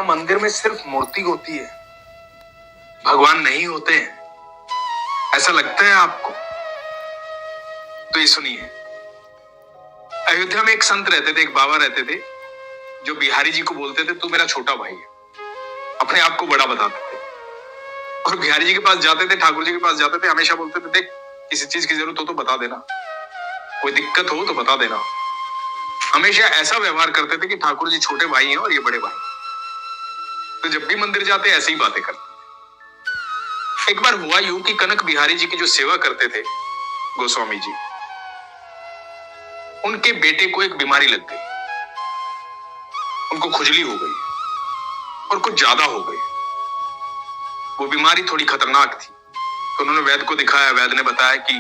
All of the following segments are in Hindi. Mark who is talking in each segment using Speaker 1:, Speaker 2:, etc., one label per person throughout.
Speaker 1: मंदिर में सिर्फ मूर्ति होती है, भगवान नहीं होते हैं, ऐसा लगता है आपको? तो ये सुनिए, अयोध्या में एक संत रहते थे, एक बाबा रहते थे, जो बिहारी जी को बोलते थे तू मेरा छोटा भाई है, अपने आप को बड़ा बताते थे। और बिहारी जी के पास जाते थे, ठाकुर जी के पास जाते थे, हमेशा बोलते थे देख किसी चीज की जरूरत हो तो बता देना, कोई दिक्कत हो तो बता देना। हमेशा ऐसा व्यवहार करते थे कि ठाकुर जी छोटे भाई हैं और ये बड़े भाई। तो जब भी मंदिर जाते ऐसे ही बातें करते थे। एक बार हुआ यूं कि कनक बिहारी जी की जो सेवा करते थे गोस्वामी जी, उनके बेटे को एक बीमारी लग गई, उनको खुजली हो गई और कुछ ज्यादा हो गई। वो बीमारी थोड़ी खतरनाक थी, तो उन्होंने वैद्य को दिखाया। वैद्य ने बताया कि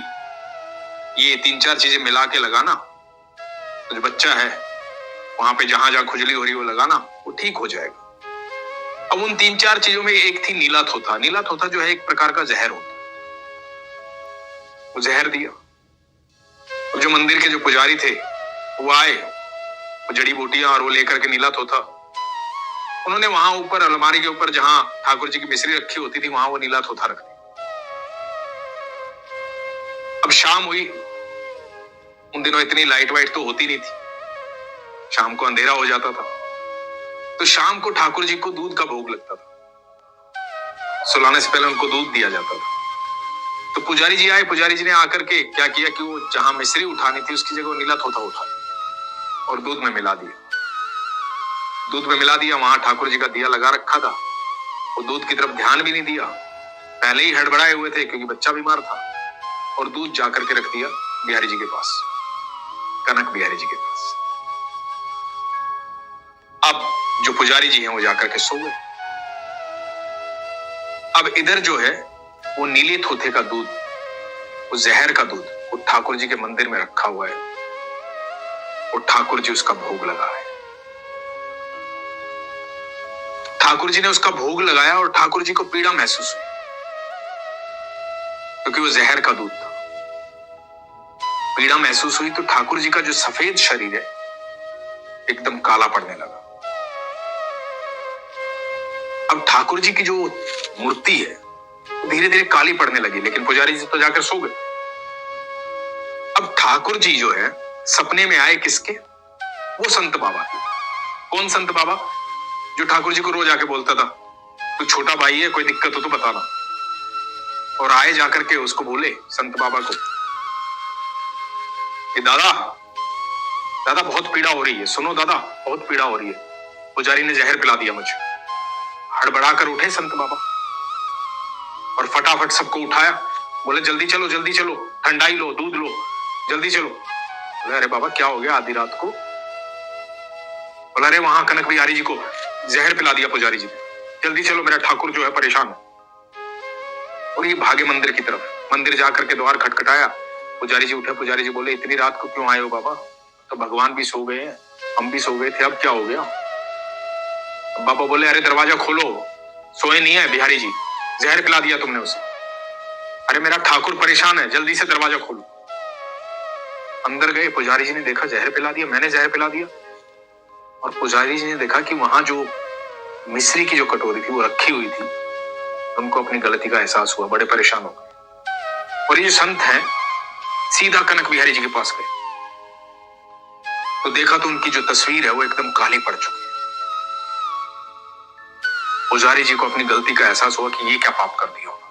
Speaker 1: ये 3-4 चीजें मिला के लगाना, तो जो बच्चा है वहां पे जहां जहां खुजली हो रही है वो लगाना, वो ठीक हो जाएगा। अब उन 3-4 चीजों में एक थी नीला थोथा। नीला थोथा जो है एक प्रकार का जहर होता है, वो जहर दिया। और जो मंदिर के जो पुजारी थे वो आए, वो जड़ी बूटियां और वो लेकर के नीला थोथा, उन्होंने वहां ऊपर अलमारी के ऊपर जहां ठाकुर जी की मिश्री रखी होती थी वहां वो नीला थोथा रख दिया। अब शाम हुई, उन दिनों इतनी लाइट वाइट तो होती नहीं थी, शाम को अंधेरा हो जाता था, तो शाम को ठाकुर जी को दूध का भोग लगता था, सुलाने से पहले उनको दूध दिया जाता था। तो पुजारी जी आए, पुजारी जी ने आकर के क्या किया कि वो जहां मिश्री उठानी थी उसकी जगह वो नीला थोथा उठा और दूध में मिला दिया। दूध में मिला दिया, वहां ठाकुर जी का दिया लगा रखा था, वो दूध की तरफ ध्यान भी नहीं दिया, पहले ही हड़बड़ाए हुए थे क्योंकि बच्चा बीमार था, और दूध जाकर के रख दिया बिहारी जी के पास, कनक बिहारी जी के पास। अब जो पुजारी जी हैं वो जाकर के सो गए। अब इधर जो है वो नीले थोथे का दूध, वो जहर का दूध, वो ठाकुर जी के मंदिर में रखा हुआ है, वो ठाकुर जी उसका भोग लगा है। ठाकुर जी ने उसका भोग लगाया और ठाकुर जी को पीड़ा महसूस हुई, क्योंकि वो जहर का दूध था। पीड़ा महसूस हुई तो ठाकुर जी का जो सफेद शरीर है एकदम काला पड़ने लगा। अब ठाकुर जी की जो मूर्ति है धीरे धीरे काली पड़ने लगी, लेकिन पुजारी जी तो जाकर सो गए। अब ठाकुर जी जो है सपने में आए किसके? वो संत बाबा के। कौन संत बाबा? जो ठाकुर जी को रोज आके बोलता था तू छोटा भाई है, कोई दिक्कत हो तो बताना। और आए जाकर के उसको बोले संत बाबा को कि दादा दादा बहुत पीड़ा हो रही है, सुनो दादा बहुत पीड़ा हो रही है, पुजारी ने जहर पिला दिया मुझे। हड़बड़ा कर उठे संत बाबा और फटाफट सबको उठाया, बोले जल्दी चलो, ठंडाई लो, दूध लो, जल्दी चलो। बोले अरे बाबा क्या हो गया आधी रात को? बोला अरे वहां कनक बिहारी जी को जहर पिला दिया पुजारी जी ने, जल्दी चलो मेरा ठाकुर जो है परेशान है। और ये भागे मंदिर की तरफ। मंदिर जाकर के द्वार खटखटाया, पुजारी जी उठे। पुजारी जी बोले इतनी रात को क्यों आए हो बाबा? तो भगवान भी सो गए हैं, हम भी सो गए थे, अब क्या हो गया? बाबा बोले अरे दरवाजा खोलो, सोए नहीं है बिहारी जी, जहर पिला दिया तुमने उसे। अरे मेरा ठाकुर परेशान है, जल्दी से दरवाजा खोलो। अंदर गए, पुजारी जी ने देखा जहर पिला दिया, मैंने जहर पिला दिया। और पुजारी जी ने देखा कि वहां जो मिश्री की जो कटोरी थी वो रखी हुई थी। उनको अपनी गलती का एहसास हुआ, बड़े परेशान हो गए। और ये जो संत हैं सीधा कनक बिहारी जी के पास गए, तो देखा तो उनकी जो तस्वीर है वो एकदम काली पड़ चुकी है। पुजारी जी को अपनी गलती का एहसास हुआ कि ये क्या पाप कर दिया होगा।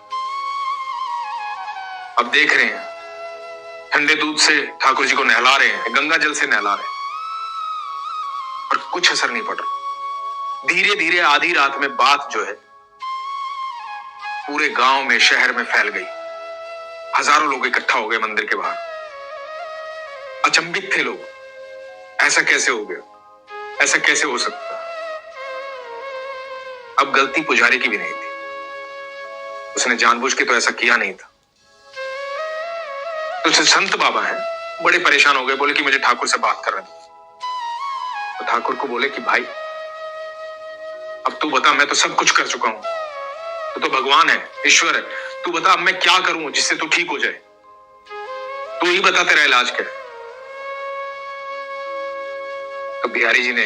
Speaker 1: अब देख रहे हैं ठंडे दूध से ठाकुर जी को नहला रहे हैं, गंगा जल से नहला रहे हैं, और कुछ असर नहीं पड़ रहा। धीरे धीरे आधी रात में बात जो है पूरे गांव में, शहर में फैल गई। हजारों लोग इकट्ठा हो गए मंदिर के बाहर। अचंभित थे लोग, ऐसा कैसे हो गया, ऐसा कैसे हो सकता? अब गलती पुजारी की भी नहीं थी, उसने जानबूझ के तो ऐसा किया नहीं था। तो संत बाबा हैं, बड़े परेशान हो गए, बोले कि मुझे ठाकुर से बात करने दो। तो ठाकुर को बोले कि भाई अब तू बता, मैं तो सब कुछ कर चुका हूं, तो भगवान है, ईश्वर है, तू बता अब मैं क्या करूं जिससे तू ठीक हो जाए, तू ही बता तेरा इलाज क्या है। तो बिहारी जी ने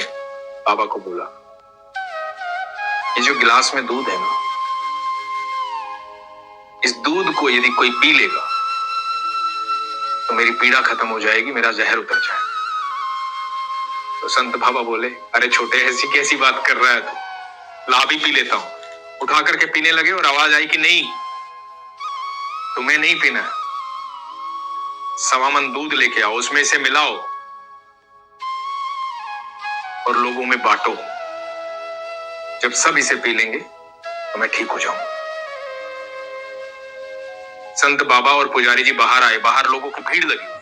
Speaker 1: बाबा को बोला ये जो गिलास में दूध है ना, इस दूध को यदि कोई पी लेगा तो मेरी पीड़ा खत्म हो जाएगी, मेरा जहर उतर जाएगा। तो संत बाबा बोले, अरे छोटे, ऐसी कैसी बात कर रहा है तू, ला भी पी लेता हूं। उठा करके पीने लगे और आवाज आई कि नहीं, तुम्हें नहीं पीना है, 1.25 मन दूध लेके आओ, उसमें से मिलाओ और लोगों में बांटो। जब सब इसे पी लेंगे तो मैं ठीक हो जाऊंगा। संत बाबा और पुजारी जी बाहर आए। बाहर लोगों की भीड़ लगी हुई।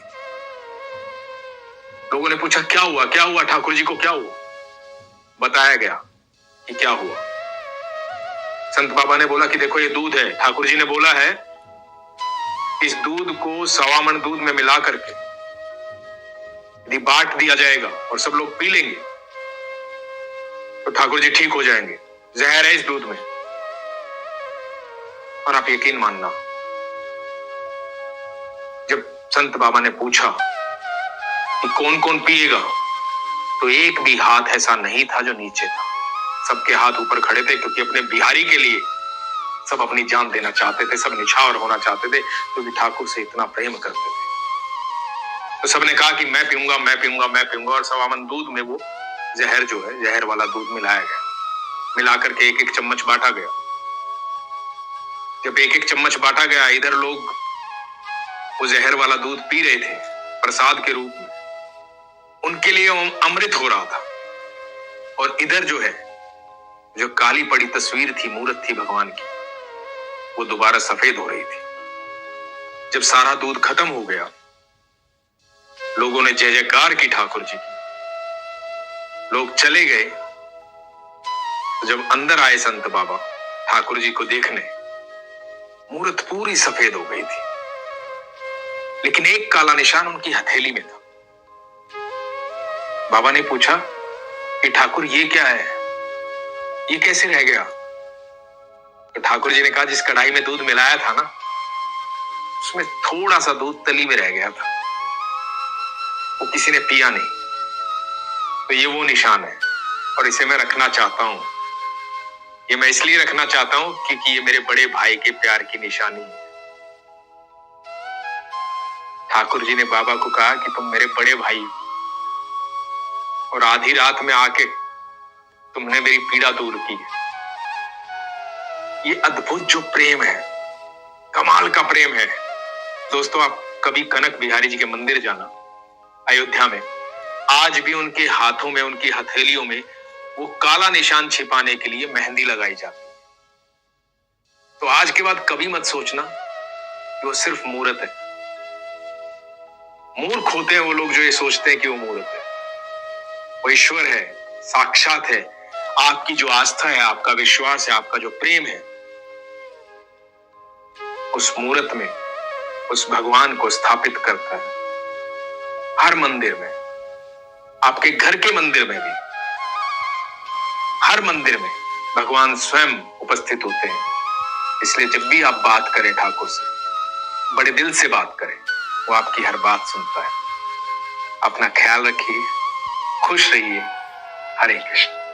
Speaker 1: लोगों ने पूछा, क्या हुआ, क्या हुआ ठाकुर जी को, क्या हुआ? बताया गया कि क्या हुआ। संत बाबा ने बोला कि देखो ये दूध है, ठाकुर जी ने बोला है इस दूध को 1.25 मन दूध में मिला करके यदि बांट दिया जाएगा और सब लोग पी लेंगे तो ठाकुर जी ठीक हो जाएंगे। जहर है इस दूध में। और आप यकीन मानना, जब संत बाबा ने पूछा कि कौन कौन पिएगा, तो एक भी हाथ ऐसा नहीं था जो नीचे था। सबके हाथ ऊपर खड़े थे, क्योंकि अपने बिहारी के लिए सब अपनी जान देना चाहते थे, सब निछावर होना चाहते थे, क्योंकि ठाकुर से इतना प्रेम करते थे। तो सबने कहा कि मैं पीऊंगा, मैं पीऊंगा, मैं पीऊंगा। और 1.25 मन दूध में वो जहर जो है, जहर वाला दूध मिलाया गया। मिलाकर के 1-1 चम्मच बांटा गया। जब 1-1 चम्मच बांटा गया, इधर लोग वो जहर वाला दूध पी रहे थे प्रसाद के रूप में, उनके लिए अमृत हो रहा था। और इधर जो है, जो काली पड़ी तस्वीर थी, मूर्त थी भगवान की, वो दोबारा सफेद हो रही थी। जब सारा दूध खत्म हो गया, लोगों ने जय जयकार की ठाकुर जी की, लोग चले गए। तो जब अंदर आए संत बाबा ठाकुर जी को देखने, मूर्त पूरी सफेद हो गई थी, लेकिन एक काला निशान उनकी हथेली में था। बाबा ने पूछा कि ठाकुर ये क्या है, ये कैसे रह गया? तो ठाकुर जी ने कहा, जिस कढ़ाई में दूध मिलाया था ना, उसमें थोड़ा सा दूध तली में रह गया था, वो किसी ने पिया नहीं। तो ये वो निशान है और इसे मैं रखना चाहता हूं। ये मैं इसलिए रखना चाहता हूं क्योंकि ये मेरे बड़े भाई के प्यार की निशानी है। ठाकुर जी ने बाबा को कहा कि तुम मेरे बड़े भाई हो और आधी रात में आके तुमने मेरी पीड़ा दूर की है। ये अद्भुत जो प्रेम है, कमाल का प्रेम है। दोस्तों, आप कभी कनक बिहारी जी के मंदिर जाना, अयोध्या में, आज भी उनके हाथों में, उनकी हथेलियों में वो काला निशान छिपाने के लिए मेहंदी लगाई जाती है। तो आज के बाद कभी मत सोचना कि वो सिर्फ मूर्त है। मूर्ख होते हैं वो लोग जो ये सोचते हैं कि वो मूर्त है। वो ईश्वर है, साक्षात है। आपकी जो आस्था है, आपका विश्वास है, आपका जो प्रेम है, उस मूर्त में उस भगवान को स्थापित करता है। हर मंदिर में, आपके घर के मंदिर में भी, हर मंदिर में भगवान स्वयं उपस्थित होते हैं। इसलिए जब भी आप बात करें ठाकुर से, बड़े दिल से बात करें, वो आपकी हर बात सुनता है। अपना ख्याल रखिए, खुश रहिए। हरे कृष्ण।